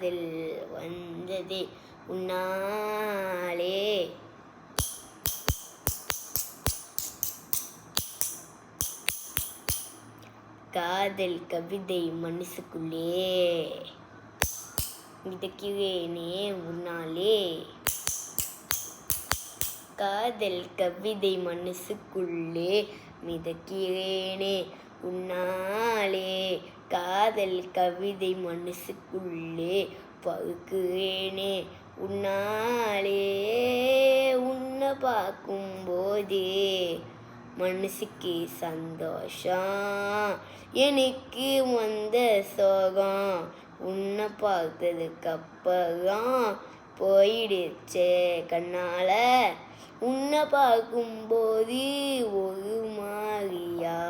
காதல் வந்ததே உன்னாலே. காதல் கவிதை மனசுக்குள்ளே மிதக்கிறேனே உன்னாலே. காதல் கவிதை மனசுக்குள்ளே மிதக்கிறேனே உன்னாலே. காதல் கவிதை மனசுக்குள்ளே பகுக்கிறேனே உன்னாலே. உன்னை பார்க்கும்போதே மனசுக்கு சந்தோஷம், எனக்கு வந்த சோகம் உன்னை பார்த்ததுக்கு அப்புறம் போயிடுச்சே கண்ணால. உன்னை பார்க்கும்போது ஒரு மாதிரியாவுறேன்,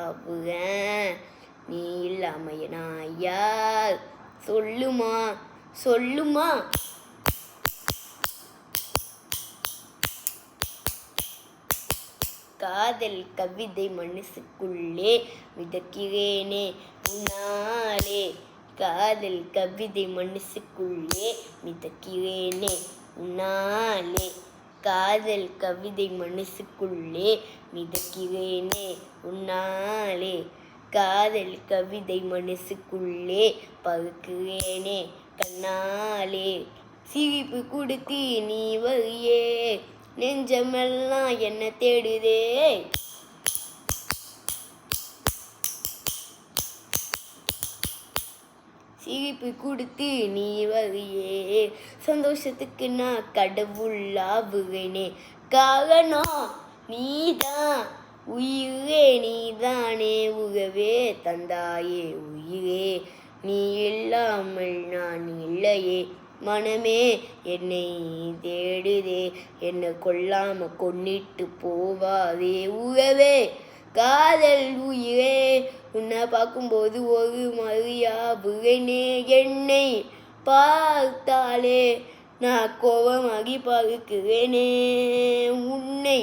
நீ இல்லாம நான் யார் சொல்லுமா சொல்லுமா. காதல் கவிதை மனசுக்குள்ளே மிதக்கிறேனே உன்னாலே. காதல் கவிதை மனசுக்குள்ளே மிதக்கிறேனே உன்னாலே. காதல் கவிதை மனசுக்குள்ளே மிதக்கிறேனே உன்னாலே. காதல் கவிதை மனசுக்குள்ளே பகுக்கிறேனே கண்ணாலே. சிரிப்பு கொடுத்து நீ வரியே, நெஞ்சமெல்லாம் என்ன தேடுதே. சிரிப்பு கொடுத்து நீ வரியே, சந்தோஷத்துக்கு நான் கடவுளாவுவேனே. காரணம் நீதான் உயிரே, நீதானே உறவே தந்தாயே உயிரே. நீ இல்லாமல் நான் இல்லையே, மனமே என்னை தேடுதே. என்னை கொல்லாம கொன்னிட்டு போவாதே உறவே. காதல் உயிரே, உன்னை பார்க்கும்போது ஒரு மரியாவுறேனே. என்னை பார்த்தாலே நான் கோபமாகி பார்க்கிறேனே. உன்னை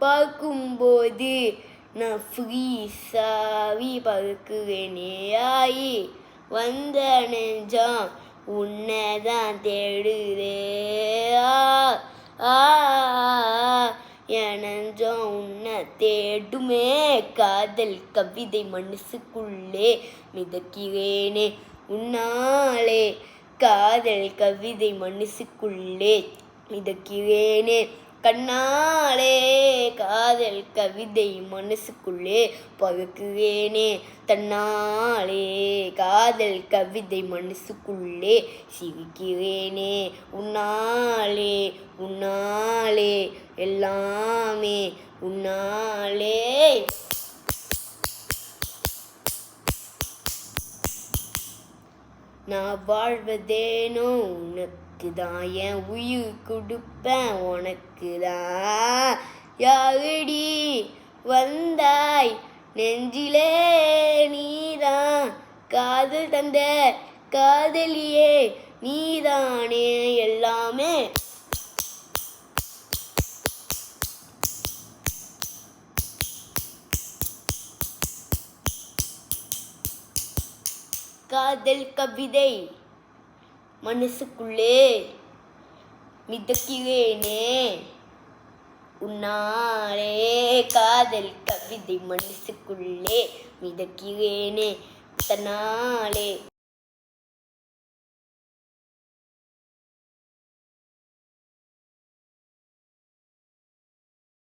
பார்க்கும்போது நான் ஃப்ரீஸாவி பார்க்கிறேனே. ஆயி வந்த நெஞ்சம் உன்னைதான் தேடுதே. என் நெஞ்சம் உன்னை தேடுமே. காதல் கவிதை மனசுக்குள்ளே மிதக்கிறேனே உன்னாலே. காதல் கவிதை மனசுக்குள்ளே மிதக்கிறேனே கண்ணாலே. காதல் கவிதை மனசுக்குள்ளே பகுக்கிறேனே தன்னாலே. காதல் கவிதை மனசுக்குள்ளே சிரிக்கிறேனே உன்னாலே. உன்னாலே எல்லாமே உன்னாலே. நான் வாழ்வதேனோ உனக்குதான், என் உயிர் கொடுப்பேன் உனக்குதான். யாரடி வந்தாய் நெஞ்சிலே, நீதான் காதல் தந்த காதலியே, நீதானே எல்லாமே. காதல் கவிதை மனசுக்குள்ளே மிதக்கிறேனே உன்னாலே. காதல் கவிதை மனசுக்குள்ளே மிதக்கிறேனே தன்னாலே.